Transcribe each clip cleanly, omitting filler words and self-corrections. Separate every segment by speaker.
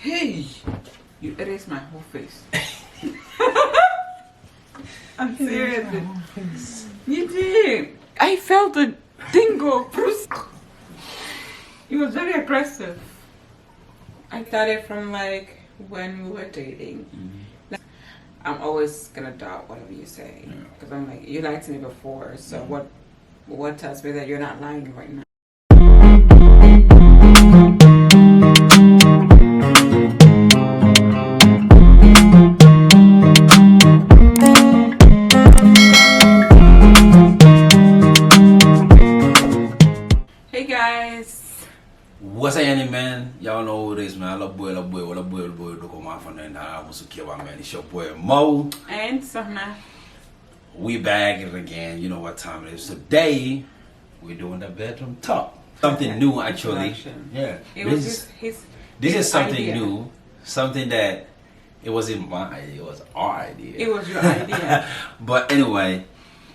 Speaker 1: Hey, you erased my whole face. I'm serious. You did. I felt a dingo. It was very aggressive. I started from like when we were dating. Like, I'm always gonna doubt whatever you say because I'm like, you lied to me before. So what tells me that you're not lying right now? Hey guys.
Speaker 2: What's happening, man? Y'all know who it is, man. Love boy, look on my phone and I was secure, man. It's your boy Mo.
Speaker 1: And Sohna.
Speaker 2: We back again. You know what time it is. Today, we're doing the bedroom talk. Something new, actually. Yeah.
Speaker 1: This
Speaker 2: is something
Speaker 1: idea.
Speaker 2: new. Something that it wasn't my idea. It was our idea.
Speaker 1: It was your idea.
Speaker 2: But anyway,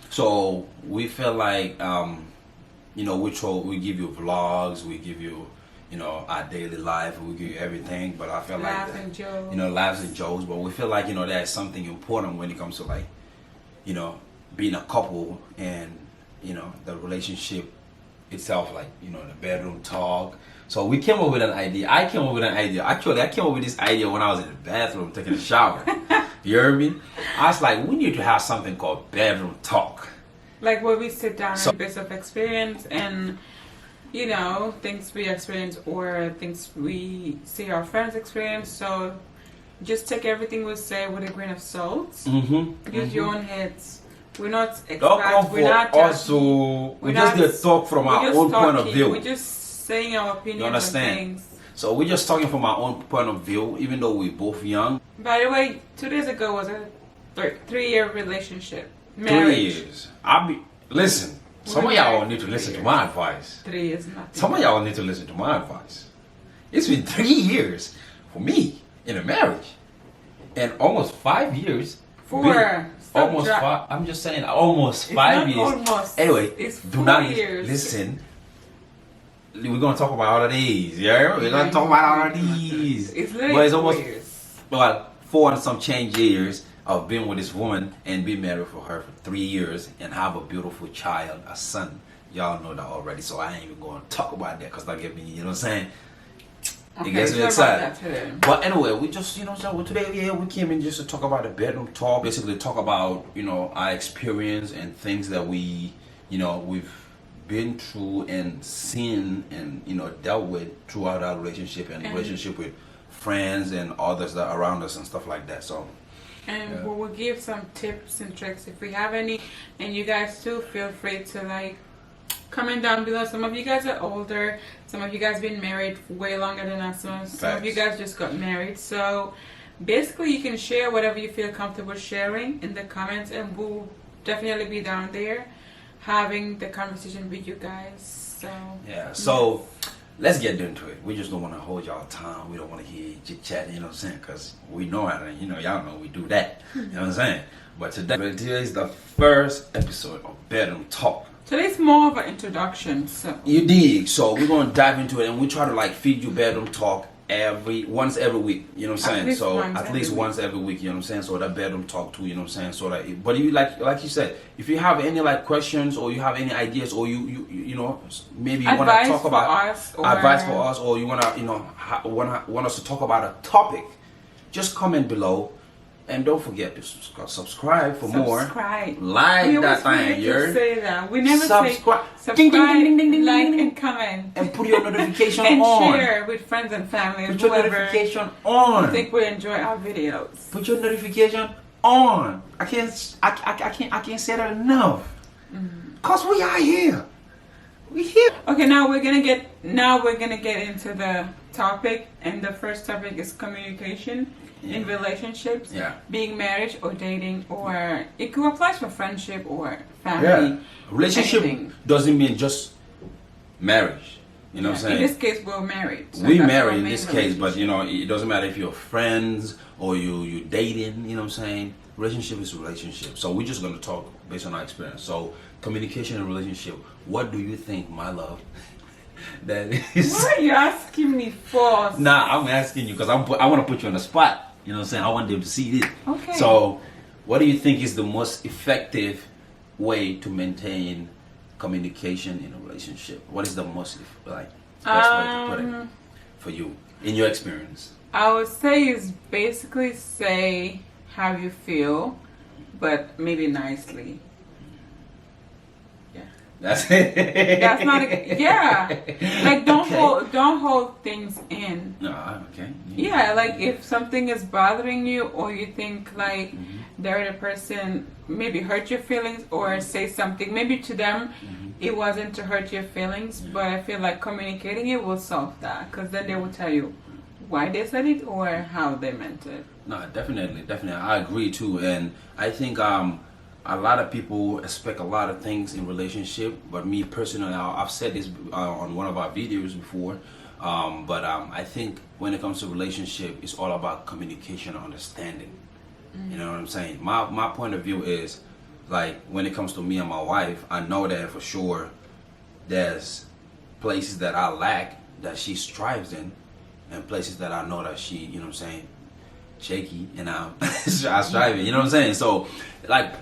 Speaker 2: so we feel like, you know, we give you vlogs, we give you, you know, our daily life, we give you everything. But I feel
Speaker 1: Laughs
Speaker 2: like,
Speaker 1: and jokes.
Speaker 2: you know, laughs and jokes. But we feel like, you know, that's something important when it comes to like, you know, being a couple and, you know, the relationship itself, like, you know, the bedroom talk. So we came up with an idea. I came up with an idea. Actually, I came up with this idea when I was in the bathroom taking a shower. You heard me? I was like, we need to have something called bedroom talk.
Speaker 1: Like where we sit down and bits of experience and, you know, things we experience or things we see our friends experience. So just take everything we say with a grain of salt. Use your own heads. We're not experts.
Speaker 2: Don't come
Speaker 1: we're not
Speaker 2: for us to, we just did talk from our own point of view.
Speaker 1: We're just saying our opinions.
Speaker 2: You understand?
Speaker 1: On things.
Speaker 2: So we're just talking from our own point of view, even though we're both young.
Speaker 1: By the way, 2 days ago was a 3-year relationship.
Speaker 2: 3
Speaker 1: Marriage.
Speaker 2: years. Listen, some of y'all need to listen to my advice.
Speaker 1: 3 years, nothing.
Speaker 2: Some of y'all need to listen to my advice. It's been 3 years for me in a marriage. And almost 5 years. Almost 5. I'm just saying, almost 5 years.
Speaker 1: Almost.
Speaker 2: Anyway,
Speaker 1: it's
Speaker 2: do not
Speaker 1: years.
Speaker 2: listen. We're gonna talk about all of these, yeah? We're gonna talk about all of these.
Speaker 1: It's literally
Speaker 2: but it's almost
Speaker 1: 4 years.
Speaker 2: Well, 4 and some change years of being with this woman and be married for her for 3 years and have a beautiful child, a son. Y'all know that already, so I ain't even gonna talk about that because that get me, you know what I'm saying?
Speaker 1: Okay,
Speaker 2: it gets me
Speaker 1: so
Speaker 2: excited. But anyway, we just, you know, so today, we came in just to talk about the bedroom talk. Basically, talk about, you know, our experience and things that we, you know, we've been through and seen and, you know, dealt with throughout our relationship and relationship with friends and others that are around us and stuff like that. So.
Speaker 1: And we will give some tips and tricks if we have any. And you guys too, feel free to like comment down below. Some of you guys are older. Some of you guys been married way longer than us. Some of you guys just got married. So basically you can share whatever you feel comfortable sharing in the comments. And we'll definitely be down there having the conversation with you guys. So
Speaker 2: yeah, so let's get into it. We just don't want to hold y'all time. We don't want to hear chit chat, you know what I'm saying? Because we know how to, you know, y'all know we do that. You know what I'm saying? But today is the first episode of Bedroom Talk.
Speaker 1: Today's more of an introduction. So
Speaker 2: you dig. So we're going to dive into it and we try to like feed you Bedroom Talk once every week, you know what I'm saying? So at least once every week, you know what I'm saying? So that bedroom talk too, you know what I'm saying? So like, but you like you said, if you have any like questions or you have any ideas or you know, maybe you want to talk about advice for us or you want to, you know, want us to talk about a topic, just comment below. And don't forget to subscribe for more. Like that thing, you
Speaker 1: say that. We never
Speaker 2: subscribe.
Speaker 1: say subscribe,
Speaker 2: ding, ding, ding, ding,
Speaker 1: like,
Speaker 2: ding,
Speaker 1: and comment.
Speaker 2: And put your notification
Speaker 1: and
Speaker 2: on.
Speaker 1: And share with friends and family.
Speaker 2: Put your notification on.
Speaker 1: I think we enjoy our videos.
Speaker 2: Put your notification on. I can't say that enough. Cause we are here. We here.
Speaker 1: Okay, now we're gonna get into the topic, and the first topic is communication. In relationships, being married or dating, or it could apply for friendship or family.
Speaker 2: Relationship doesn't mean just marriage. You know what I'm saying?
Speaker 1: In this case, we're married. So
Speaker 2: we married in this case, but you know, it doesn't matter if you're friends or you dating. You know what I'm saying? Relationship is a relationship. So we're just gonna talk based on our experience. So communication and relationship. What do you think, my love? That is.
Speaker 1: What are you asking me for?
Speaker 2: Nah, I'm asking you because I want to put you on the spot. You know what I'm saying? I want them to see it.
Speaker 1: Okay.
Speaker 2: So, what do you think is the most effective way to maintain communication in a relationship? What is the most best way to put it for you in your experience?
Speaker 1: I would say is basically say how you feel, but maybe nicely.
Speaker 2: That's it.
Speaker 1: That's not a, yeah. Like don't hold things in.
Speaker 2: No, okay.
Speaker 1: Yeah, like if something is bothering you, or you think like the other person maybe hurt your feelings, or say something maybe to them it wasn't to hurt your feelings, but I feel like communicating it will solve that, because then they will tell you why they said it or how they meant it.
Speaker 2: No, definitely. I agree too, and I think a lot of people expect a lot of things in relationship, but me personally, I've said this on one of our videos before, but I think when it comes to relationship, it's all about communication and understanding. You know what I'm saying? My point of view is, like, when it comes to me and my wife, I know that for sure there's places that I lack that she strives in, and places that I know that she, you know what I'm saying, shaky, and I strive in, you know what I'm saying? So, like,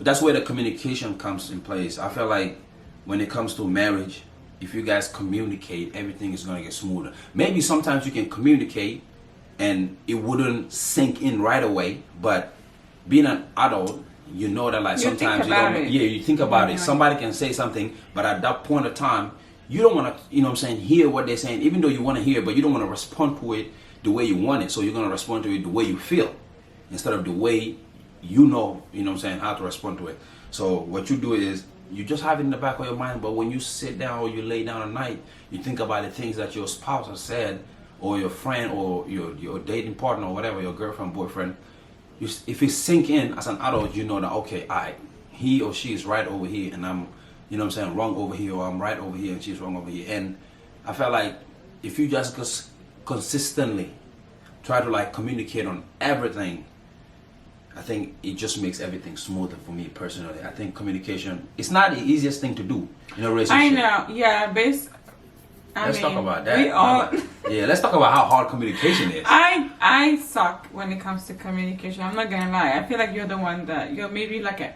Speaker 2: that's where the communication comes in place. I feel like when it comes to marriage, if you guys communicate, everything is going to get smoother. Maybe sometimes you can communicate and it wouldn't sink in right away, but being an adult, you know that like sometimes you think about it. Somebody can say something, but at that point of time, you don't want to, you know what I'm saying, hear what they're saying, even though you want to hear, but you don't want to respond to it the way you want it. So you're going to respond to it the way you feel instead of the way you know what I'm saying, how to respond to it. So what you do is you just have it in the back of your mind, but when you sit down or you lay down at night, you think about the things that your spouse has said, or your friend, or your dating partner, or whatever, your girlfriend, boyfriend. If it sink in as an adult, you know that, okay, he or she is right over here, and I'm, you know what I'm saying, wrong over here, or I'm right over here and she's wrong over here. And I felt like if you just consistently try to like communicate on everything, I think it just makes everything smoother for me personally. I think communication, it's not the easiest thing to do in a relationship.
Speaker 1: I know, yeah,
Speaker 2: let's talk about that. Let's talk about how hard communication is.
Speaker 1: I suck when it comes to communication. I'm not gonna lie. I feel like you're the one that you're maybe like a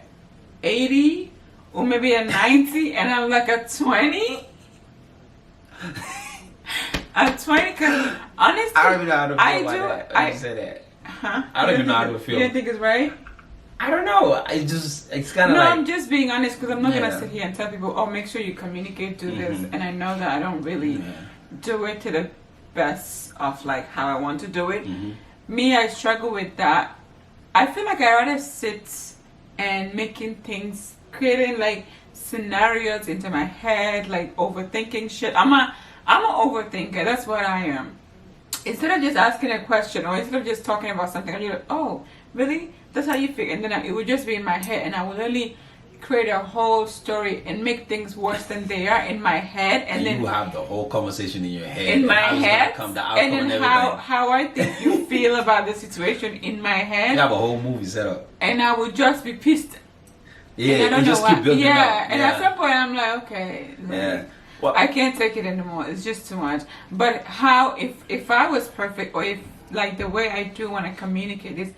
Speaker 1: 80 or maybe a 90, and I'm like a 20. A 20, because honestly,
Speaker 2: I don't even know how to feel about that. I say that.
Speaker 1: Huh?
Speaker 2: I don't even know how to feel.
Speaker 1: You don't think it's right?
Speaker 2: I don't know. It's kind of
Speaker 1: no,
Speaker 2: like...
Speaker 1: I'm just being honest, because I'm not going to sit here and tell people, oh, make sure you communicate, do this. And I know that I don't really do it to the best of like how I want to do it. Me, I struggle with that. I feel like I rather sit and making things, creating like scenarios into my head, like overthinking shit. I'm an overthinker. That's what I am. Instead of just asking a question, or instead of just talking about something, I'd be like, oh, really? That's how you feel? And then it would just be in my head, and I would literally create a whole story and make things worse than they are in my head. And then
Speaker 2: you have the whole conversation in your head.
Speaker 1: In my head.
Speaker 2: And
Speaker 1: then how I think you feel about the situation in my head.
Speaker 2: You have a whole movie set up.
Speaker 1: And I would just be pissed.
Speaker 2: Yeah, and just keep building up.
Speaker 1: And at some point I'm like, okay.
Speaker 2: Yeah. Well,
Speaker 1: I can't take it anymore. It's just too much. But how, if I was perfect, or if like the way I do want to communicate is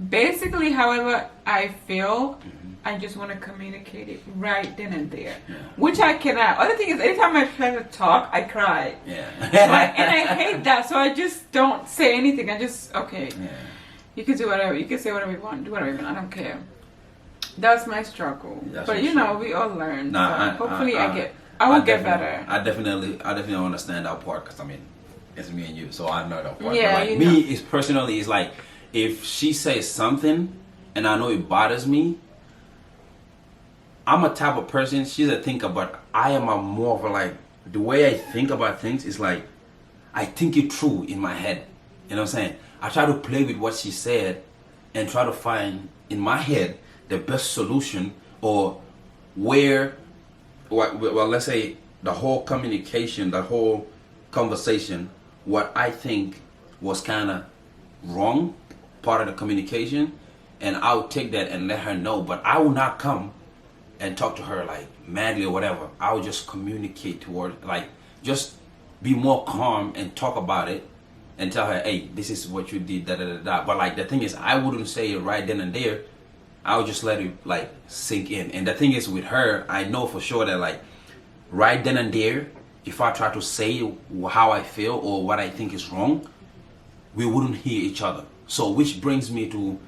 Speaker 1: basically however I feel, I just want to communicate it right then and there, which I cannot. Other thing is, anytime I try to talk, I cry.
Speaker 2: Yeah.
Speaker 1: And I hate that, so I just don't say anything. I just, okay, you can do whatever. You can say whatever you want, do whatever you want. I don't care. That's my struggle. But you know, we all learn.
Speaker 2: Nah,
Speaker 1: so hopefully I will get better.
Speaker 2: I definitely understand that part, because I mean, it's me and you, so I know that part.
Speaker 1: Yeah,
Speaker 2: but like me, it's personally, it's like if she says something and I know it bothers me, I'm a type of person. She's a thinker, but I am a more of a like, the way I think about things is like I think it through in my head. You know what I'm saying? I try to play with what she said and try to find in my head the best solution, or where. Well, let's say the whole communication, the whole conversation, what I think was kind of wrong, part of the communication, and I'll take that and let her know. But I will not come and talk to her like madly or whatever. I will just communicate toward, like, just be more calm and talk about it and tell her, hey, this is what you did, da da da da. But like the thing is, I wouldn't say it right then and there. I would just let it like sink in. And the thing is with her, I know for sure that like right then and there, if I try to say how I feel or what I think is wrong, we wouldn't hear each other. So which brings me to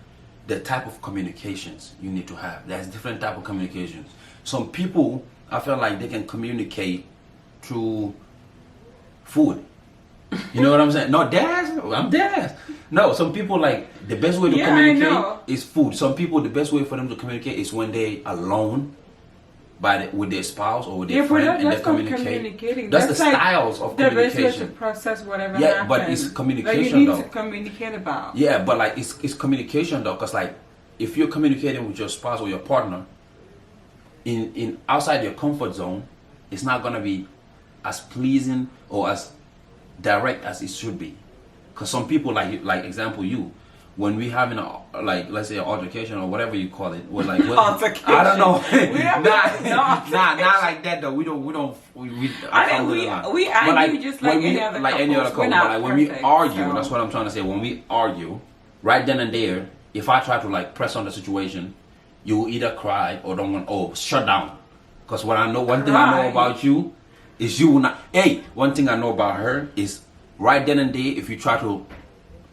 Speaker 2: the type of communications you need to have. There's different type of communications. Some people, I feel like they can communicate through food. You know what I'm saying? No, I'm dead. No, some people like the best way to communicate is food. Some people, the best way for them to communicate is when they alone with their spouse or with their friend, and they communicate. That's the like styles of communication. The best way to
Speaker 1: process whatever happens.
Speaker 2: But it's communication
Speaker 1: like you need
Speaker 2: though.
Speaker 1: To communicate about.
Speaker 2: Yeah, but like it's communication though, because like if you're communicating with your spouse or your partner in outside your comfort zone, it's not gonna be as pleasing or as direct as it should be. Because some people like example you, when we having a like let's say an altercation or whatever you call it, we're like
Speaker 1: altercation.
Speaker 2: I don't know. not like that though. We argue
Speaker 1: like, just like any other couple.
Speaker 2: But like when we argue, that's what I'm trying to say. When we argue, right then and there, if I try to like press on the situation, you will either cry or don't want shut down. Because what I know, one thing I know about you is you will not. Hey, one thing I know about her is right then and there, if you try to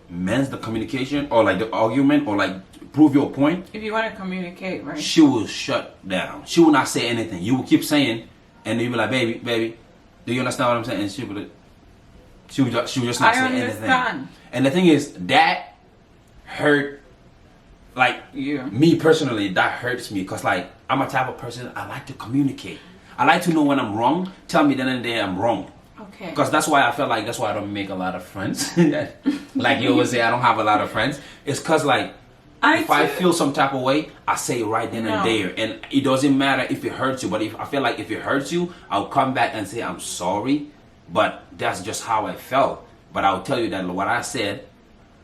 Speaker 2: mend the communication or like the argument or like prove your point,
Speaker 1: if you want to communicate, right,
Speaker 2: she will shut down. She will not say anything. You will keep saying, and then you be like, baby, do you understand what I'm saying? And she will just not say anything. And the thing is, that hurt, like me personally, that hurts me because like I'm a type of person, I like to communicate. I like to know when I'm wrong. Tell me then and there I'm wrong.
Speaker 1: Okay.
Speaker 2: Because that's why I feel like that's why I don't make a lot of friends. Like you always say, I don't have a lot of friends. It's because like if I feel some type of way, I say it right then and there, and it doesn't matter if it hurts you. But if I feel like if it hurts you, I'll come back and say I'm sorry. But that's just how I felt. But I'll tell you that what I said,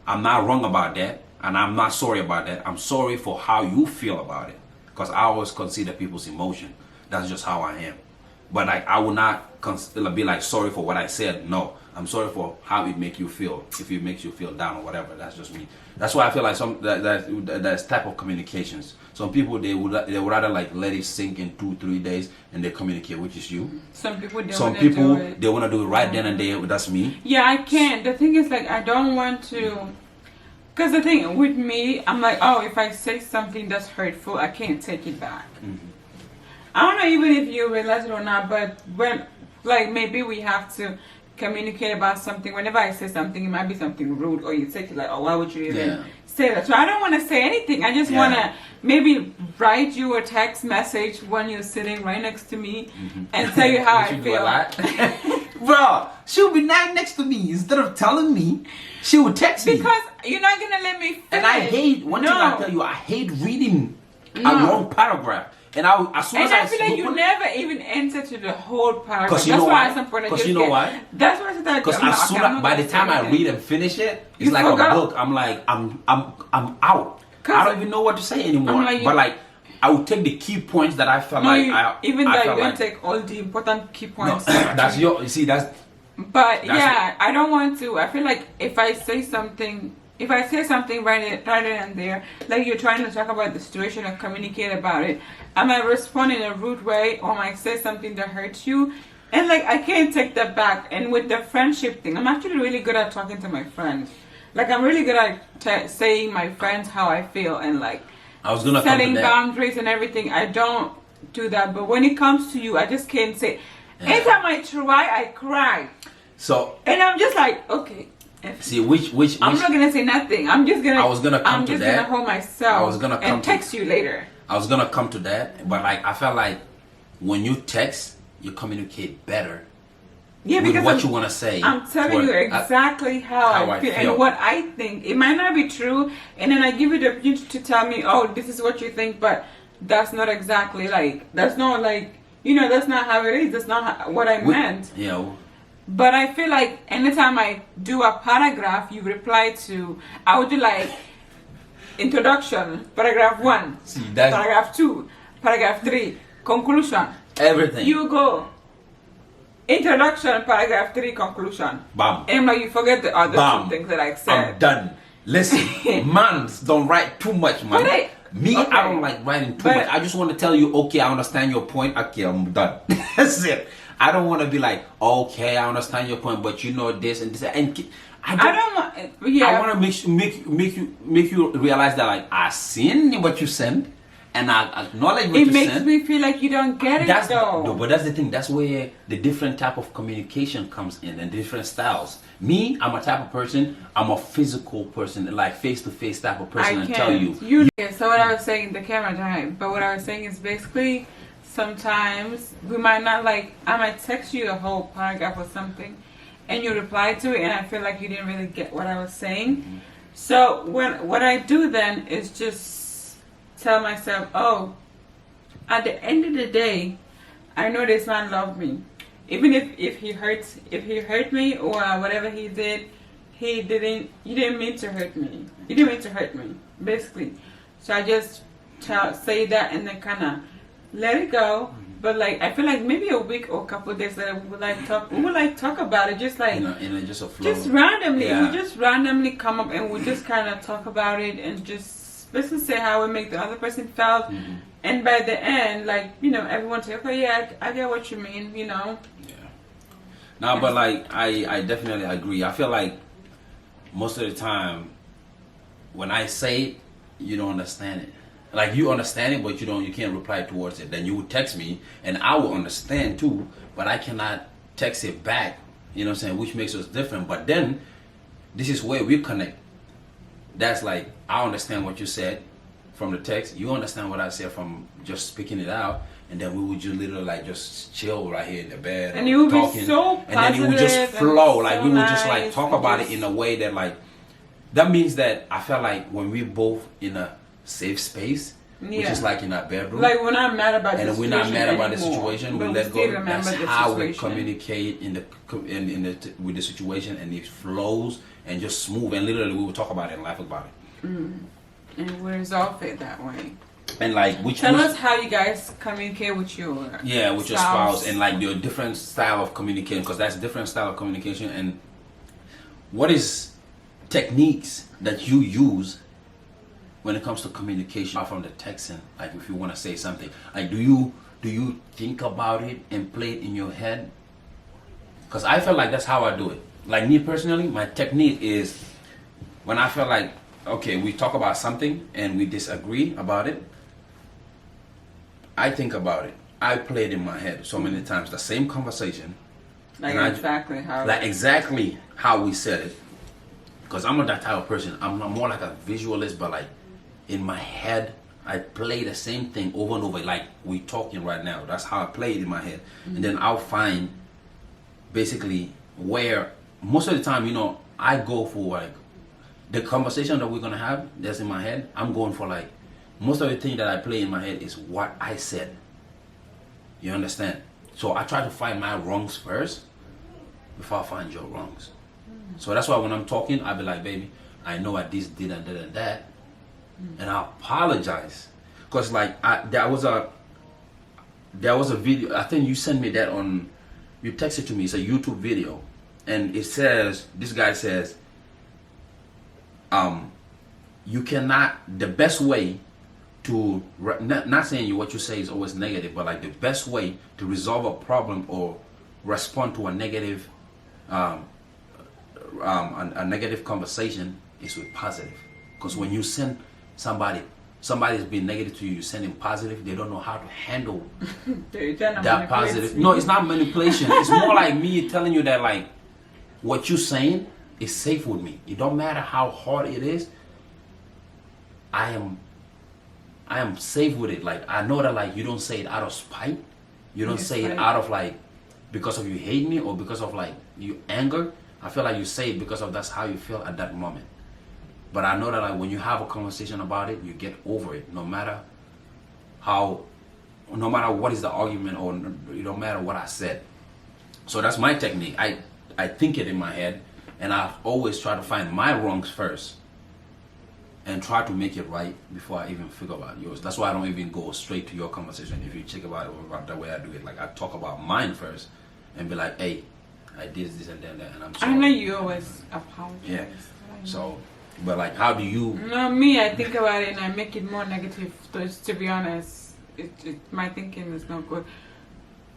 Speaker 2: I'm not wrong about that, and I'm not sorry about that. I'm sorry for how you feel about it, because I always consider people's emotion. That's just how I am. But like I will not be like sorry for what I said. No, I'm sorry for how it make you feel. If it makes you feel down or whatever, that's just me. That's why I feel like that's type of communications. Some people they would rather like let it sink in 2-3 days and they communicate, which is you.
Speaker 1: Some people
Speaker 2: they want to do it right then and there. That's me.
Speaker 1: Yeah, I can't. The thing is like I don't want to. Because the thing with me, I'm like, oh, if I say something that's hurtful, I can't take it back. Mm-hmm. I don't know even if you realize it or not, but when, like, maybe we have to communicate about something. Whenever I say something, it might be something rude, or you take it like, oh, why would you even say that? So I don't want to say anything. I just want to maybe write you a text message when you're sitting right next to me and tell you how I feel.
Speaker 2: Bro, she'll be right next to me. Instead of telling me, she would text me.
Speaker 1: Because you're not going to let me finish.
Speaker 2: And I hate, one thing I tell you, I hate reading a long paragraph. And as soon as I
Speaker 1: feel like you never even enter to the whole paragraph.
Speaker 2: Because you know why? Because you know why?
Speaker 1: That's why I said that.
Speaker 2: Because by the time I read and finish it, it's like a book. I'm like, I'm out. I don't even know what to say anymore. But like, I would take the key points that I felt
Speaker 1: even though you don't take all the important key points.
Speaker 2: No, that's you see, that's.
Speaker 1: But yeah, I don't want to. I feel like if I say something right and there, like you're trying to talk about the situation or communicate about it, I might respond in a rude way or might say something that hurts you, and like I can't take that back. And with the friendship thing, I'm actually really good at talking to my friends. Like I'm really good at saying my friends how I feel and like setting boundaries and everything. I don't do that, but when it comes to you, I just can't say. Anytime I try, I cry.
Speaker 2: So
Speaker 1: and I'm just like, okay.
Speaker 2: See which
Speaker 1: I'm not gonna say nothing. I'm just gonna hold myself.
Speaker 2: I was gonna come
Speaker 1: and text you later.
Speaker 2: I was gonna come to that, but like I felt like when you text, you communicate better.
Speaker 1: Yeah,
Speaker 2: with what you want to say.
Speaker 1: I'm telling you exactly how I feel and what I think. It might not be true, and then I give you the opportunity to tell me, oh, this is what you think, but that's not exactly like that's not like that's not how it is. That's not what I meant.
Speaker 2: Yeah.
Speaker 1: But I feel like anytime I do a paragraph, you reply to, I would do like introduction, paragraph 1, paragraph 2, paragraph 3, conclusion.
Speaker 2: Everything.
Speaker 1: You go. introduction, paragraph 3, conclusion.
Speaker 2: Bam.
Speaker 1: And like you forget the other two things that I said.
Speaker 2: I'm done. Listen, man, don't write too much, man. I don't like writing too much. I just want to tell you, okay, I understand your point. Okay, I'm done. That's it. I don't want to be like, okay, I understand your point, but you know this and this, and I want to make you realize that like I seen what you sent, and I acknowledge what you sent. It makes
Speaker 1: me feel like you don't get it though.
Speaker 2: No, but that's the thing. That's where the different type of communication comes in and different styles. Me, I'm a type of person. I'm a physical person, like face-to-face type of person. I tell you.
Speaker 1: So what I was saying, the camera died. But what I was saying is basically, sometimes we might not like. I might text you a whole paragraph or something, and you reply to it, and I feel like you didn't really get what I was saying. Mm-hmm. So what I do then is just tell myself, oh, at the end of the day, I know this man loved me. Even if he hurt me or whatever he did, you didn't mean to hurt me. You didn't mean to hurt me, basically. So I just say that and then kind of let it go. But like I feel like maybe a week or a couple of days later we would talk about it, just like
Speaker 2: just a flow.
Speaker 1: Just randomly. We just randomly come up and we just kind of talk about it and just basically say how we make the other person feel. Mm-hmm. And by the end, like, you know, everyone say, okay, yeah, I get what you mean, you know.
Speaker 2: Yeah. No, but like I definitely agree. I feel like most of the time when I say it, you don't understand it. Like you understand it, but you can't reply towards it. Then you would text me, and I will understand too, but I cannot text it back. You know what I'm saying? Which makes us different. But then this is where we connect. That's like I understand what you said from the text. You understand what I said from just speaking it out, and then we would just literally like just chill right here in the bed,
Speaker 1: and it would be so positive,
Speaker 2: and then it would just flow. Like we would just like talk about it in a way that like that means that I felt like when we both in a safe space, which is like in our bedroom.
Speaker 1: Like we're not mad about
Speaker 2: and we're not mad about the situation. We let go. That's how we communicate with the situation, and it flows and just smooth. And literally, we will talk about it and laugh about it.
Speaker 1: Mm. And we resolve it that way.
Speaker 2: And like,
Speaker 1: tell us how you guys communicate with your
Speaker 2: your spouse, and like your different style of communication, because that's different style of communication. And what is techniques that you use when it comes to communication from the texting? Like if you want to say something, like do you think about it and play it in your head? Because I feel like that's how I do it. Like me personally, my technique is when I feel like, okay, we talk about something and we disagree about it, I think about it. I play it in my head so many times, the same conversation.
Speaker 1: Like
Speaker 2: exactly how we said it. Because I'm not that type of person. I'm more like a visualist, but like in my head, I play the same thing over and over. Like we talking right now. That's how I play it in my head. Mm-hmm. And then I'll find basically where most of the time, you know, I go for like the conversation that we're gonna have that's in my head. I'm going for like most of the thing that I play in my head is what I said. You understand? So I try to find my wrongs first before I find your wrongs. So that's why when I'm talking, I'll be like, baby, I know I did and that, and I apologize, cause like there was a video. I think you sent me that on. You texted to me. It's a YouTube video, and it says this guy says, you cannot. The best way to not saying what you say is always negative, but like the best way to resolve a problem or respond to a negative. A negative conversation is with positive, because when you send somebody's being negative to you, you send them positive, they don't know how to handle that positive. No, it's not manipulation. It's more like me telling you that like what you're saying is safe with me. It don't matter how hard it is. I am safe with it. Like I know that like you don't say it out of spite. You don't say it out of like because of you hate me or because of like you anger. I feel like you say it because of that's how you feel at that moment. But I know that like when you have a conversation about it, you get over it, no matter what is the argument, or no matter what I said. So that's my technique. I think it in my head, and I always try to find my wrongs first and try to make it right before I even figure about yours. That's why I don't even go straight to your conversation. If you check about it, about the way I do it, like I talk about mine first, and be like, hey, I did this and that, and I'm sorry.
Speaker 1: I know you always apologize.
Speaker 2: Yeah. So, but like, how do you?
Speaker 1: No, me. I think about it and I make it more negative. To be honest, my thinking is not good.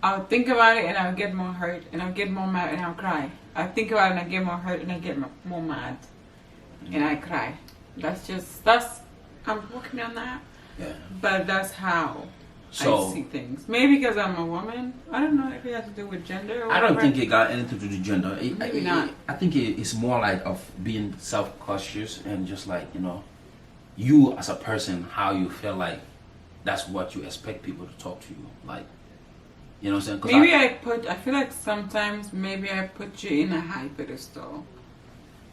Speaker 1: I'll think about it and I'll get more hurt and I'll get more mad and I'll cry. I think about it and I get more hurt and I get more mad and I cry. I'm working on that.
Speaker 2: Yeah.
Speaker 1: But that's how I see things. Maybe because I'm a woman. I don't know if it has to do with gender or
Speaker 2: I don't think it got anything to do with gender.
Speaker 1: Maybe not.
Speaker 2: I think it's more like of being self-conscious and just like, you know, you as a person, how you feel like that's what you expect people to talk to you. Like, you know what I'm saying?
Speaker 1: Maybe I feel like sometimes maybe I put you in a high pedestal.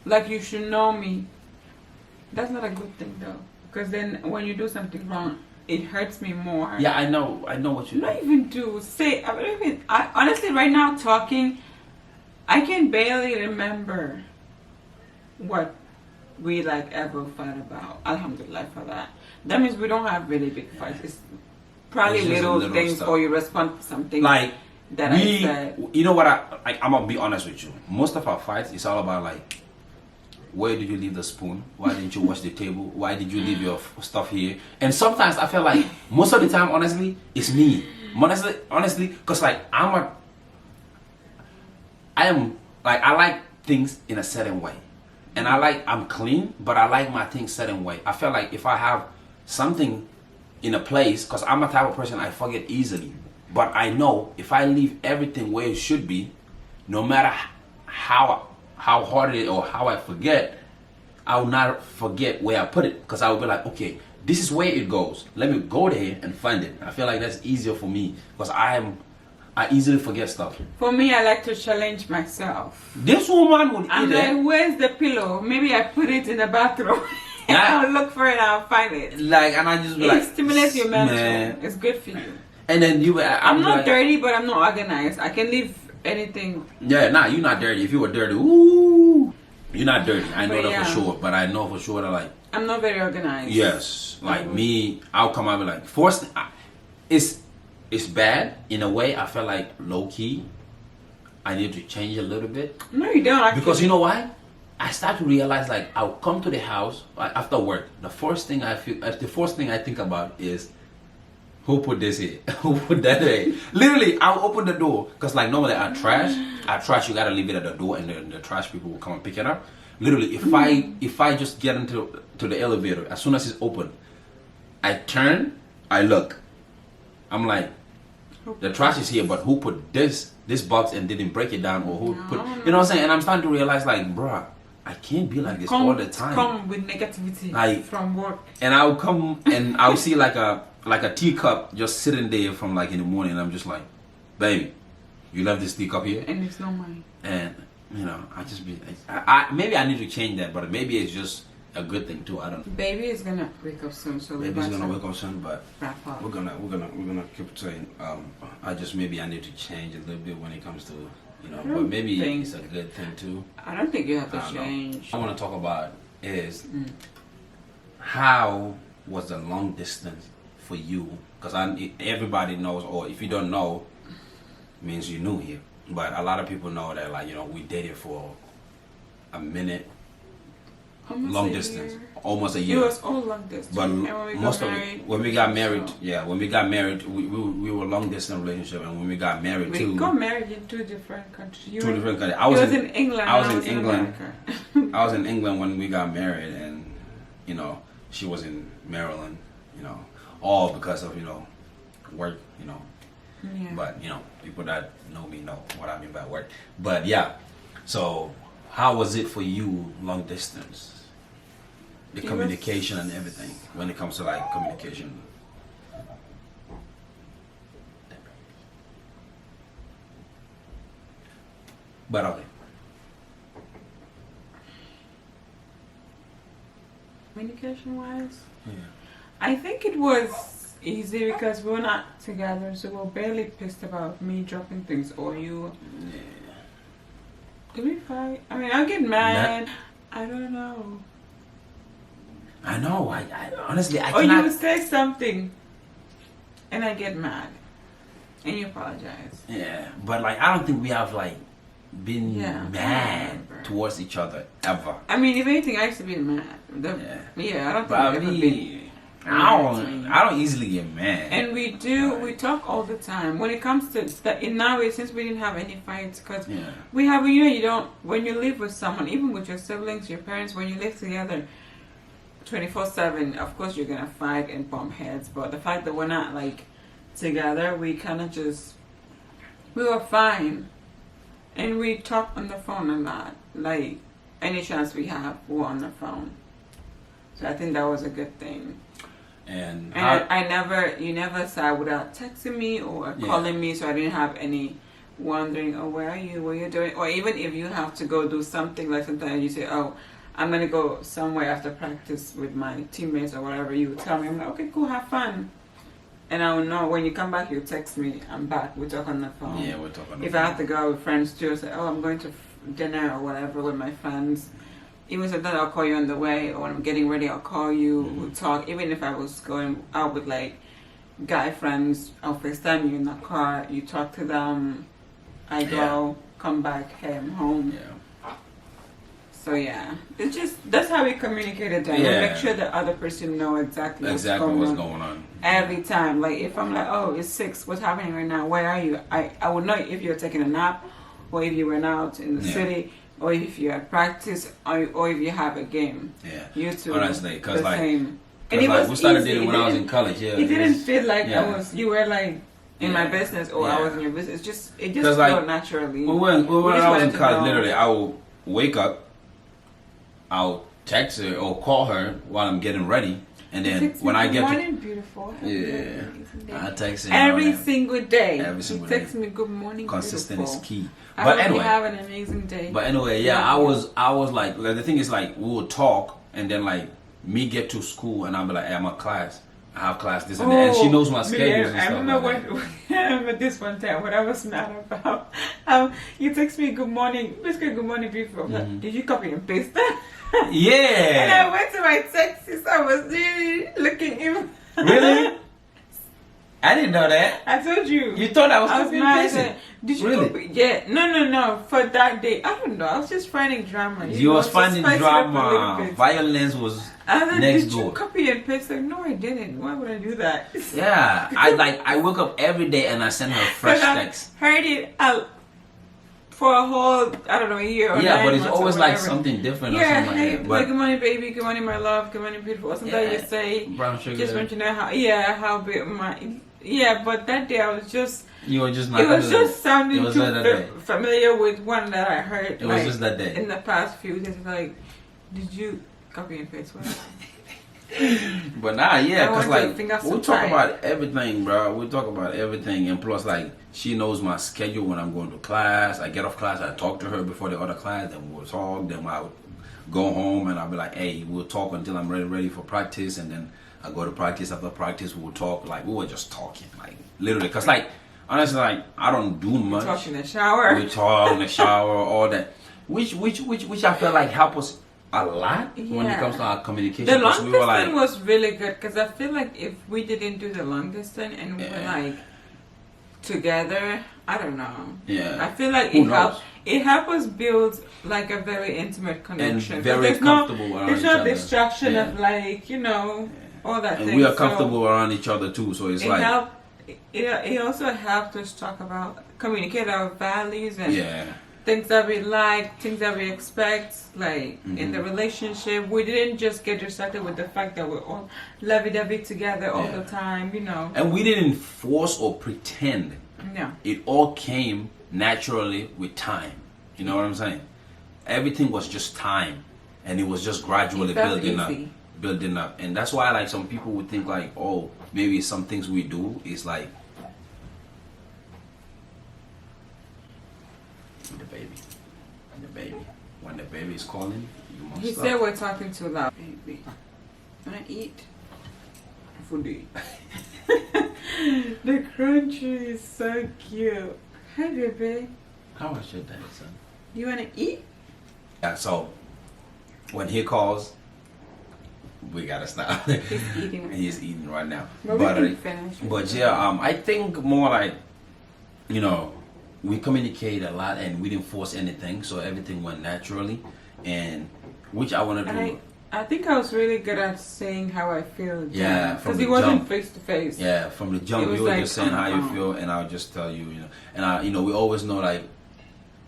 Speaker 1: Like you should know me. That's not a good thing though. Because then when you do something wrong, it hurts me more.
Speaker 2: Yeah, I know what you.
Speaker 1: Not even do say. I honestly, right now talking, I can barely remember what we like ever fought about. Alhamdulillah for that. That means we don't have really big fights. It's probably
Speaker 2: It's
Speaker 1: little things,
Speaker 2: stuff.
Speaker 1: or you respond to something
Speaker 2: Like
Speaker 1: that I said.
Speaker 2: You know what? I'm gonna be honest with you. Most of our fights, it's all about like, where did you leave the spoon? Why didn't you wash the table? Why did you leave your stuff here? And sometimes I feel like most of the time, honestly, it's me. Honestly, because like I like things in a certain way, and I'm clean, but I like my things certain way. I feel like if I have something in a place, because I'm a type of person I forget easily, but I know if I leave everything where it should be, no matter how hard it is or how I forget, I will not forget where I put it, because I will be like, okay, this is where it goes. Let me go there and find it. I feel like that's easier for me because I easily forget stuff.
Speaker 1: For me, I like to challenge myself.
Speaker 2: This woman would
Speaker 1: I'm like, where's the pillow? Maybe I put it in the bathroom. And I'll look for it and I'll find it.
Speaker 2: Like, and I just be like,
Speaker 1: it stimulates your mental.
Speaker 2: Man.
Speaker 1: It's good for you.
Speaker 2: And then
Speaker 1: I'm not dirty, but I'm not organized. I can leave anything.
Speaker 2: Yeah, nah, you're not dirty. If you were dirty, ooh, you're not dirty. I know that for sure. But I know for sure that like,
Speaker 1: I'm not very organized.
Speaker 2: Yes, like me, I'll come out and be like, forced. It's bad in a way. I feel like low key, I need to change a little bit.
Speaker 1: No, you don't. Actually.
Speaker 2: Because you know why? I start to realize like I'll come to the house after work. The first thing I think about is, who put this here? Who put that there? Literally, I'll open the door because like normally I trash. You gotta leave it at the door, and the trash people will come and pick it up. Literally, if I just get into the elevator, as soon as it's open, I turn, I look. I'm like, the trash is here, but who put this box and didn't break it down, or who put, you know what I'm saying? And I'm starting to realize like, bruh, I can't be like this all the time.
Speaker 1: Come with negativity from work.
Speaker 2: And I'll come and I'll see like a teacup just sitting there from like in the morning, and I'm just like, baby, you left this teacup here?
Speaker 1: And it's not mine.
Speaker 2: And you know, maybe I need to change that, but maybe it's just a good thing too. I don't know.
Speaker 1: Baby is gonna wake up soon, so
Speaker 2: baby's gonna wake up soon, but
Speaker 1: wrap up.
Speaker 2: we're gonna keep saying. Maybe I need to change a little bit when it comes to, you know, but maybe it's a good thing too.
Speaker 1: I don't think you have to change.
Speaker 2: I want to talk about is how was the long distance for you? Because everybody knows, or if you don't know, means you're new here. But a lot of people know that, like, you know, we dated for a minute, long distance, almost a year.
Speaker 1: It was all long distance.
Speaker 2: But when we got married, we were long distance relationship, and when we got married
Speaker 1: we got married in two different countries. I was in England.
Speaker 2: I was in England. I was in England when we got married, and you know, she was in Maryland. You know, all because of, you know, work. You know.
Speaker 1: Yeah.
Speaker 2: But you know, people that know me know what I mean by work. But yeah, so how was it for you, long distance? The communication and everything when it comes to like communication. But okay.
Speaker 1: Communication wise,
Speaker 2: Yeah.
Speaker 1: I think it was easy because we were not together, so we were barely pissed about me dropping things or you.
Speaker 2: Yeah.
Speaker 1: Did we fight? I mean, I'll get mad. I don't know.
Speaker 2: I know. I honestly, I
Speaker 1: or
Speaker 2: cannot.
Speaker 1: you say something, and I get mad, And you apologize.
Speaker 2: Yeah, but like I don't think we have like been mad towards each other ever.
Speaker 1: I mean, if anything, I used to be mad. I don't think I've ever been.
Speaker 2: I don't easily get mad.
Speaker 1: And we talk all the time. When it comes to that, in our way, since we didn't have any fights, because we have, you don't, when you live with someone, even with your siblings, your parents, when you live together 24/7, of course you're gonna fight and bump heads. But the fact that we're not like together, we kind of we were fine. And we talk on the phone a lot. Like, any chance we have, we're on the phone. So I think that was a good thing.
Speaker 2: And
Speaker 1: you never sat without texting me or calling me, so I didn't have any wondering, oh, where are you, what are you doing? Or even if you have to go do something, like sometimes you say, oh, I'm going to go somewhere after practice with my teammates or whatever, you would tell me, I'm like, okay, cool, have fun. And I will know when you come back, you text me, I'm back, we talk on the phone.
Speaker 2: Yeah, we'll talk on the phone.
Speaker 1: If I have to go out with friends too, say, oh, I'm going to dinner or whatever with my friends. Even sometimes I'll call you on the way, or when I'm getting ready, I'll call you, we'll talk. Even if I was going out with like guy friends, I'll FaceTime you in the car, you talk to them, I go, come back, hey, I'm home.
Speaker 2: Yeah.
Speaker 1: So it's just, that's how we communicated then. We make sure the other person know exactly what's going on. Every time. Like if I'm like, oh, it's 6, what's happening right now? Where are you? I would know if you're taking a nap, or if you went out in the city, or if you're at practice, or if you have a game.
Speaker 2: Yeah.
Speaker 1: You two.
Speaker 2: Honestly, because like,
Speaker 1: same. And it
Speaker 2: like
Speaker 1: was
Speaker 2: we started
Speaker 1: easy.
Speaker 2: dating when I was in college. Yeah.
Speaker 1: It didn't feel like you were like in my business, or I was in your business. It just flowed naturally.
Speaker 2: When I was in college, literally, I will wake up, I'll text her or call her while I'm getting ready, and then when I get
Speaker 1: morning, beautiful.
Speaker 2: I text her
Speaker 1: every single day.
Speaker 2: Every single
Speaker 1: day. Text me good morning.
Speaker 2: Consistent
Speaker 1: beautiful.
Speaker 2: is key.
Speaker 1: I
Speaker 2: but
Speaker 1: hope
Speaker 2: anyway,
Speaker 1: you have an amazing day.
Speaker 2: But anyway, I was like the thing is like we would talk, and then like me get to school, and I'll be like, hey, I'm at class. I have class this and that, and she knows my schedules.
Speaker 1: I remember this one time what I was mad about. You text me good morning, basically good morning beautiful. Did you copy and paste that?
Speaker 2: Yeah.
Speaker 1: And I went to my texts. I was really looking in.
Speaker 2: Really? I didn't know that.
Speaker 1: I told you.
Speaker 2: You thought I was copying and pasting?
Speaker 1: Did you copy? Yeah. No. For that day, I don't know. I was just finding drama.
Speaker 2: You was finding drama. Violence was next
Speaker 1: did
Speaker 2: door.
Speaker 1: You copy and paste? Like, no, I didn't. Why would I do that?
Speaker 2: Yeah. I woke up every day and I sent her fresh text.
Speaker 1: I heard it out for a whole, I don't know, a year or 9
Speaker 2: but it's
Speaker 1: months
Speaker 2: always like something different or something
Speaker 1: hey,
Speaker 2: like that.
Speaker 1: Like, good morning, baby. Good morning, my love. Good morning, beautiful. Sometimes you say,
Speaker 2: brown sugar.
Speaker 1: Just want to know how big my, but that day I was just,
Speaker 2: you were just not.
Speaker 1: It was just sounding too familiar with one that I heard.
Speaker 2: It was just that day.
Speaker 1: In the past few days, like, did you copy and paste what?
Speaker 2: But because like we talk about everything, bro. We talk about everything, and plus like she knows my schedule when I'm going to class. I get off class, I talk to her before the other class, then we'll talk. Then I'll go home and I'll be like, hey, we'll talk until I'm ready for practice, and then I go to practice. After practice, we'll talk. Like we were just talking, like literally, cause like honestly, like I don't do much.
Speaker 1: We talk in the shower.
Speaker 2: We talk in the shower, all that, which I feel like help us a lot when it comes to our communication.
Speaker 1: The long distance was really good because I feel like if we didn't do the long distance and we were like together, I don't know.
Speaker 2: Yeah.
Speaker 1: I feel like it helped us build like a very intimate connection.
Speaker 2: And very comfortable around
Speaker 1: there's
Speaker 2: each other.
Speaker 1: There's no distraction of like, all that
Speaker 2: and
Speaker 1: thing.
Speaker 2: we are comfortable around each other too, so it's like
Speaker 1: it also helped us communicate our values and things that we like, things that we expect, like in the relationship. We didn't just get distracted with the fact that we're all lovey-dovey together all the time,
Speaker 2: And we didn't force or pretend.
Speaker 1: No.
Speaker 2: It all came naturally with time. You know what I'm saying? Everything was just time, and it was just gradually building up. And that's why like some people would think like, oh, maybe some things we do is like the baby. When the baby is calling, you must
Speaker 1: He
Speaker 2: stop.
Speaker 1: said we're talking too loud. Baby, wanna eat? Foodie. The crunchy is so cute. Hi, baby.
Speaker 2: How much your daddy, son?
Speaker 1: You wanna eat?
Speaker 2: Yeah. So when he calls, we gotta stop.
Speaker 1: He's eating.
Speaker 2: He's eating right now.
Speaker 1: But we can finish.
Speaker 2: But I think more like you know, we communicated a lot and we didn't force anything, so everything went naturally, and which I want to do.
Speaker 1: I think I was really good at saying how I feel.
Speaker 2: Yeah,
Speaker 1: because it wasn't face to face.
Speaker 2: Yeah, from the jump, you were like, just saying how you feel, and I would just tell you, you know, and we always know like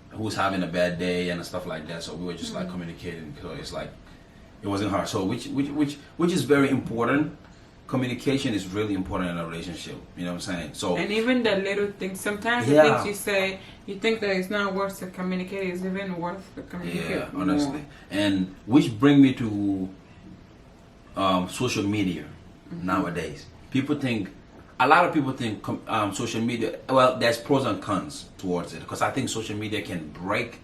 Speaker 2: who's having a bad day and stuff like that, so we were just like communicating. So it's like it wasn't hard. So which is very important. Communication is really important in a relationship. You know what I'm saying? So
Speaker 1: and even the little things. Sometimes the things you say, you think that it's not worth to communicate. It's even worth to communicate.
Speaker 2: Yeah, honestly. And which bring me to social media nowadays. A lot of people think social media. Well, there's pros and cons towards it, because I think social media can break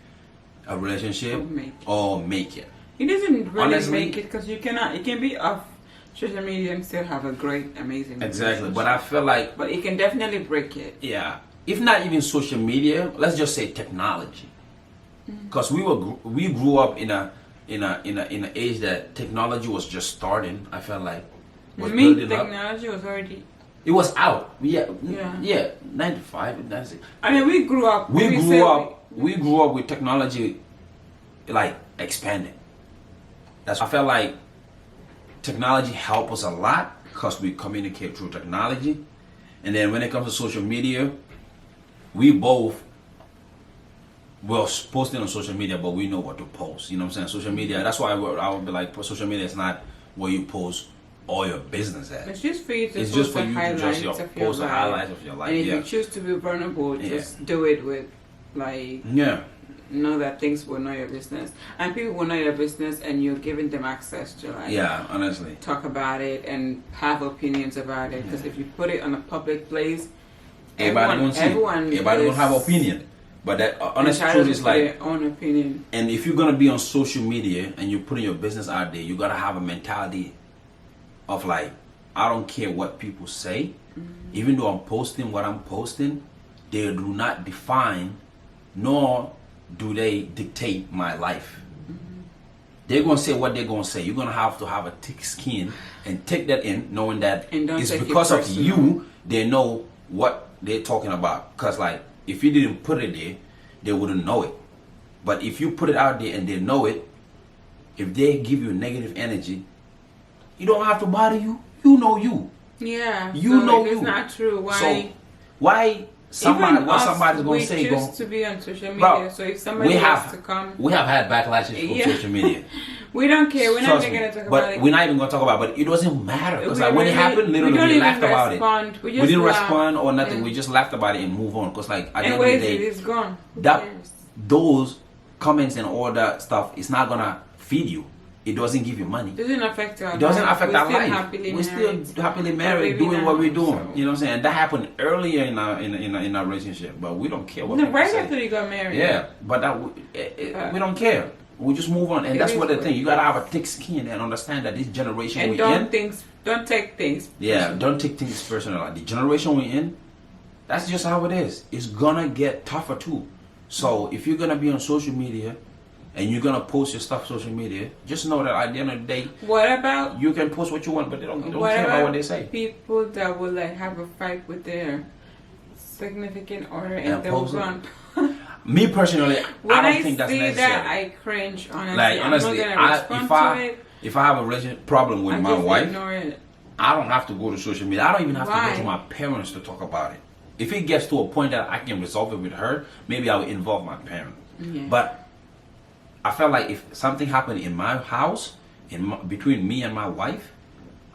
Speaker 2: a relationship or make it.
Speaker 1: It doesn't really honestly, make it, because you cannot. It can be off social media and still have a great, amazing
Speaker 2: exactly. But I feel like,
Speaker 1: but it can definitely break it.
Speaker 2: Yeah, if not even social media, let's just say technology, because we grew up in an age that technology was just starting. I felt like
Speaker 1: technology was already.
Speaker 2: It was out. Yeah. 95, 96.
Speaker 1: I mean, we grew up.
Speaker 2: We grew up with technology, like expanding. I felt like technology helped us a lot because we communicate through technology, and then when it comes to social media, we both posting on social media, but we know what to post. You know what I'm saying? Social media. That's why I would be like, social media is not where you post all your business at.
Speaker 1: It's just for you to post the highlights of your life. And if you choose to be vulnerable, just do it with know that things will know your business, and people will know your business, and you're giving them access to
Speaker 2: honestly
Speaker 1: talk about it and have opinions about it. Because if you put it on a public place, everybody
Speaker 2: will have opinion. But that honest truth is like
Speaker 1: their own opinion.
Speaker 2: And if you're gonna be on social media and you're putting your business out there, you gotta have a mentality of like, I don't care what people say, even though I'm posting what I'm posting, they do not define nor do they dictate my life. They're gonna say what they're gonna say. You're gonna have to have a thick skin and take that in, knowing that it's because of you. They know what they're talking about. Cause like if you didn't put it there, they wouldn't know it. But if you put it out there and they know it, if they give you negative energy, you don't have to bother you. You know you.
Speaker 1: Yeah.
Speaker 2: You know you.
Speaker 1: It's not true. Why?
Speaker 2: So why? Somebody's gonna say,
Speaker 1: we choose to be on social media. So if somebody has to come,
Speaker 2: we have had backlashes from social media.
Speaker 1: We don't care. We're not even gonna talk about it.
Speaker 2: But we're not even gonna talk about it. But it doesn't matter, because like when it happened, literally we laughed about it. We didn't respond or nothing. We just laughed about it and move on. Because like at the end of the day,
Speaker 1: it's gone.
Speaker 2: Those comments and all that stuff is not gonna feed you. It doesn't give you money.
Speaker 1: It doesn't affect our life.
Speaker 2: It doesn't affect our life. We're still happily married, doing what we're doing. So. You know what I'm saying? And that happened earlier in our relationship, but we don't care what people
Speaker 1: right
Speaker 2: say.
Speaker 1: After you got married.
Speaker 2: Yeah, but we don't care. We just move on, and that's what the thing. You gotta have a thick skin and understand that this generation
Speaker 1: and don't take things.
Speaker 2: Yeah, don't take things personal. The generation we're in, that's just how it is. It's gonna get tougher too. So if you're gonna be on social media and you're gonna post your stuff on social media, just know that at the end of the day,
Speaker 1: what about
Speaker 2: you can post what you want, but they don't care about what they say.
Speaker 1: People that will like have a fight with their significant other and they'll run.
Speaker 2: Me personally, I don't think that's necessary.
Speaker 1: When I see that, I cringe. Honestly,
Speaker 2: like honestly, if I have a relationship problem with my wife, I don't have to go to social media. I don't even have to go to my parents to talk about it. If it gets to a point that I can resolve it with her, maybe I will involve my parents.
Speaker 1: Yeah.
Speaker 2: But I felt like if something happened in my house, between me and my wife,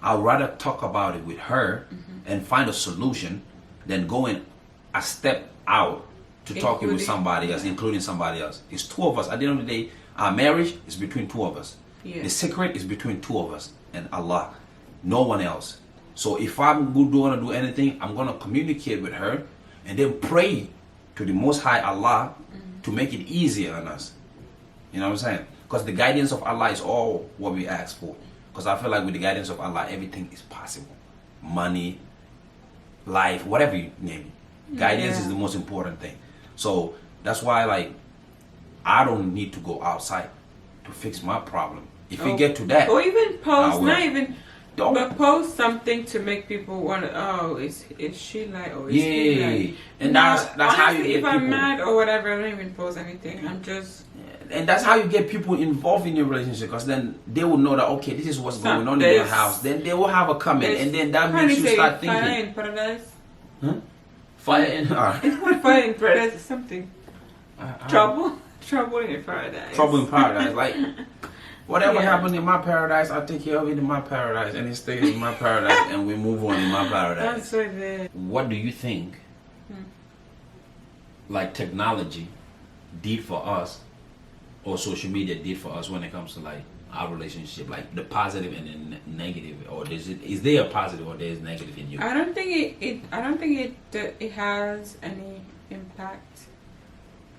Speaker 2: I'd rather talk about it with her and find a solution than going a step out to talking with somebody else, including somebody else. It's two of us. At the end of the day, our marriage is between two of us.
Speaker 1: Yeah.
Speaker 2: The secret is between two of us and Allah, no one else. So if I'm going to do anything, I'm going to communicate with her and then pray to the Most High Allah to make it easier on us. You know what I'm saying? Because the guidance of Allah is all what we ask for. Because I feel like with the guidance of Allah, everything is possible. Money, life, whatever you name it. Guidance is the most important thing. So that's why, like, I don't need to go outside to fix my problem. If we get to that,
Speaker 1: or even post, not even
Speaker 2: don't.
Speaker 1: But post something to make people want to. Oh, is she like? Or is he like?
Speaker 2: And
Speaker 1: now,
Speaker 2: that's how you get
Speaker 1: if
Speaker 2: people.
Speaker 1: I'm mad or whatever, I don't even post anything. I'm just.
Speaker 2: And that's how you get people involved in your relationship, because then they will know that, okay, this is what's going on in your house. Then they will have a comment, and then that makes you start thinking.
Speaker 1: Fire in paradise.
Speaker 2: Huh? Fire in.
Speaker 1: It's not fire in paradise. It's something. Trouble in paradise.
Speaker 2: Trouble in paradise, like. Whatever happened in my paradise, I take care of it in my paradise, and it stays in my paradise, and we move on in my paradise.
Speaker 1: That's so good.
Speaker 2: What do you think, like technology, did for us, or social media did for us when it comes to like our relationship, like the positive and the negative, or is there a positive or there is negative in you?
Speaker 1: I don't think it has any impact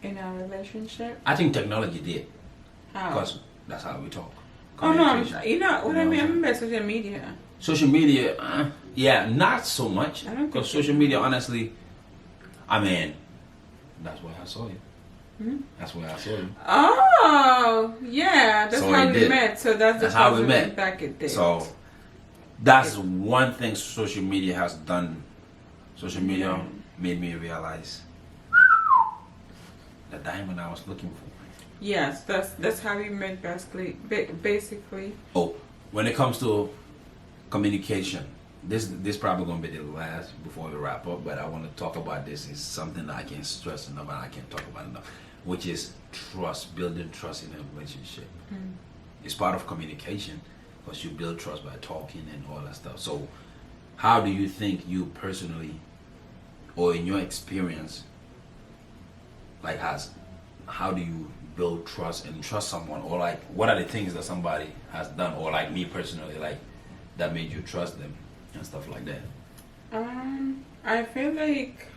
Speaker 1: in our relationship.
Speaker 2: I think technology did.
Speaker 1: How?
Speaker 2: Because that's how we talk.
Speaker 1: Oh no, you know what I mean? I mean by social media.
Speaker 2: Social media, yeah, not so much. Because social media, honestly, I mean, that's why I saw you. That's why I saw you.
Speaker 1: Oh, yeah, that's
Speaker 2: So
Speaker 1: how
Speaker 2: it
Speaker 1: we
Speaker 2: did.
Speaker 1: met. So that's
Speaker 2: how we
Speaker 1: positive
Speaker 2: met.
Speaker 1: impact it did.
Speaker 2: So that's one thing social media has done. Social media made me realize the diamond I was looking for.
Speaker 1: Yes, that's how we met basically.
Speaker 2: Oh, when it comes to communication, this probably gonna be the last before we wrap up. But I want to talk about this. Is something that I can't stress enough, and I can't talk about enough, which is trust, building trust in a relationship. It's part of communication, because you build trust by talking and all that stuff. So, how do you think you personally, or in your experience, like how do you build trust and trust someone, or like what are the things that somebody has done, or like me personally, like that made you trust them and stuff like that?
Speaker 1: I feel like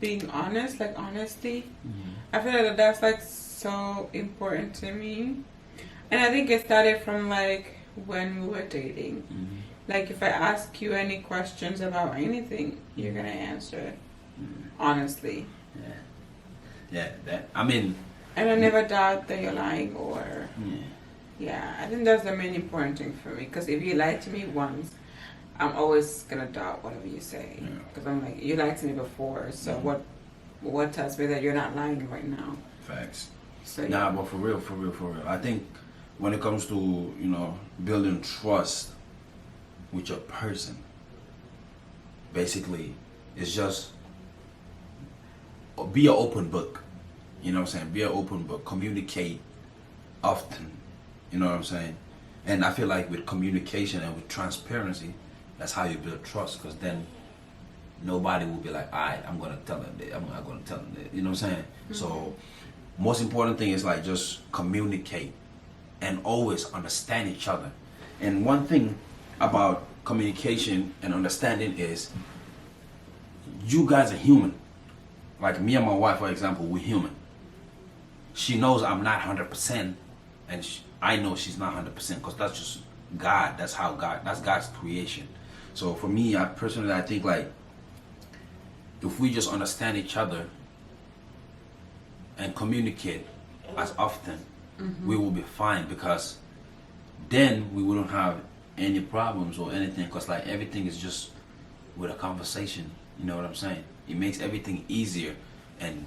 Speaker 1: being honest, like honesty. I feel like that's like so important to me, and I think it started from like when we were dating. Like if I ask you any questions about anything, you're gonna answer honestly.
Speaker 2: Yeah, that, I mean.
Speaker 1: And I never doubt that you're lying, or I think that's the main important thing for me. Because if you lie to me once, I'm always gonna doubt whatever you say. Because I'm like, you lied to me before, so what tells me that you're not lying right now?
Speaker 2: Facts.
Speaker 1: So,
Speaker 2: Nah, but for real, I think when it comes to building trust with your person, basically, it's just be an open book. You know what I'm saying? Be an open book. Communicate often. You know what I'm saying? And I feel like with communication and with transparency, that's how you build trust. Because then nobody will be like, all right, I'm going to tell them that. I'm not going to tell them that. You know what I'm saying? So most important thing is like just communicate and always understand each other. And one thing about communication and understanding is you guys are human. Like me and my wife, for example, we're human. She knows I'm not 100%, and I know she's not 100%, because that's just God. That's how God. That's God's creation. So for me, I think like if we just understand each other and communicate as often, we will be fine, because then we wouldn't have any problems or anything, because like everything is just with a conversation. You know what I'm saying? It makes everything easier, and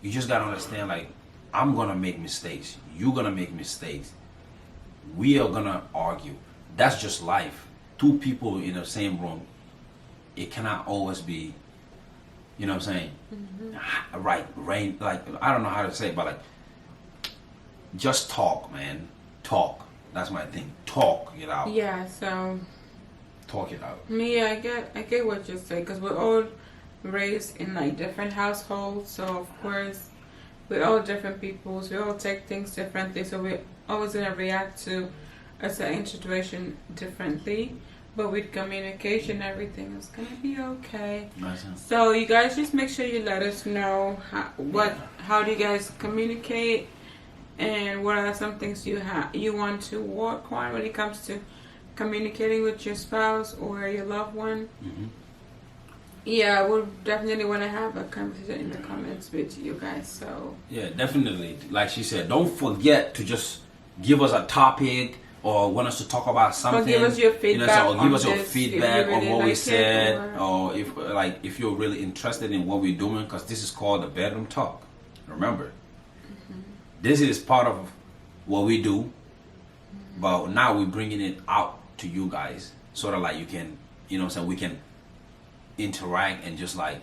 Speaker 2: you just gotta understand, like, I'm gonna make mistakes, you're gonna make mistakes, we are gonna argue. That's just life. Two people in the same room, it cannot always be, you know what I'm saying? Right, rain, like, I don't know how to say it, but like, just talk, man. Talk. That's my thing. Talk it out.
Speaker 1: Yeah, so
Speaker 2: talk it out.
Speaker 1: Me, I get what you say, because we're all raised in like different households, so of course we're all different peoples. We all take things differently, so we're always gonna react to a certain situation differently. But with communication, everything is gonna be okay.
Speaker 2: Nice.
Speaker 1: So you guys just make sure you let us know how do you guys communicate, and what are some things you want to work on when it comes to communicating with your spouse or your loved one. Yeah, we'll definitely want to have a conversation in the comments with you guys. So
Speaker 2: yeah, definitely. Like she said, don't forget to just give us a topic or want us to talk about something,
Speaker 1: or give us your feedback,
Speaker 2: or give us your
Speaker 1: this,
Speaker 2: feedback
Speaker 1: really
Speaker 2: on what we
Speaker 1: like
Speaker 2: said, or if you're really interested in what we're doing, because this is called the bedroom talk. Remember, this is part of what we do, but now we're bringing it out to you guys, sort of like you can, we can interact and just like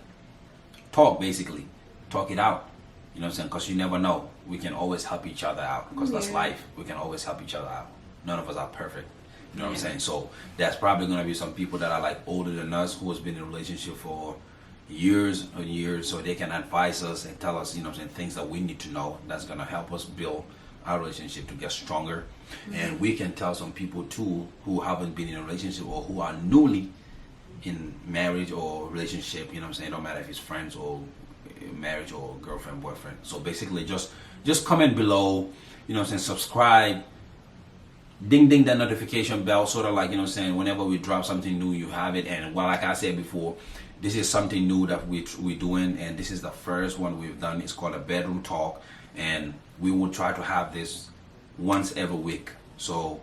Speaker 2: talk, basically talk it out. You know what I'm saying? Because you never know. We can always help each other out. Because that's life. We can always help each other out. None of us are perfect. You know what I'm saying? So that's probably going to be some people that are like older than us who has been in a relationship for years and years. So they can advise us and tell us, things that we need to know. That's going to help us build our relationship to get stronger. And we can tell some people too who haven't been in a relationship or who are newly in marriage or relationship. You know what I'm saying? Don't matter if it's friends or marriage or girlfriend, boyfriend. So basically just comment below, subscribe, ding that notification bell, sort of like, whenever we drop something new, you have it. And like I said before, this is something new that we're doing, and this is the first one we've done. It's called a bedroom talk, and we will try to have this once every week. So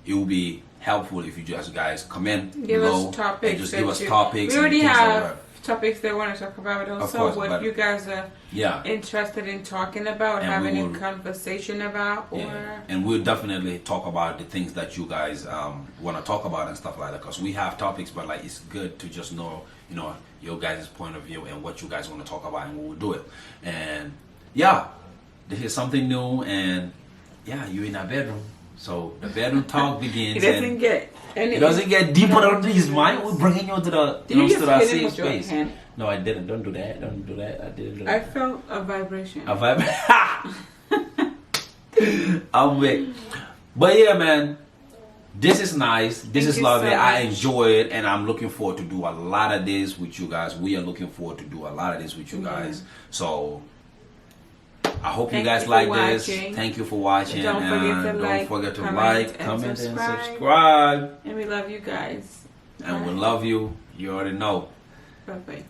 Speaker 2: it will be helpful if you just guys comment below and just give us topics.
Speaker 1: We already have topics they want to talk about, but also
Speaker 2: course,
Speaker 1: what you guys are interested in talking about, having a conversation about,
Speaker 2: and we'll definitely talk about the things that you guys want to talk about and stuff like that, because we have topics, but like it's good to just know your guys' point of view and what you guys want to talk about, and we'll do it. And this is something new, and you're in our bedroom, so the bedroom talk begins.
Speaker 1: It
Speaker 2: doesn't get deeper than this, man. We're bringing you to the to the safe space. No, I didn't. Don't do that. Don't do that. I didn't do that.
Speaker 1: I felt a vibration.
Speaker 2: A vibration. I'm weak. But yeah, man, this is nice. This is lovely. So I enjoy it, and I'm looking forward to do a lot of this with you guys. We are looking forward to do a lot of this with you guys. So I hope you guys like this. Thank you for watching. Don't forget to like, comment, and subscribe.
Speaker 1: And we love you guys.
Speaker 2: And we love you. You already know.
Speaker 1: Bye-bye.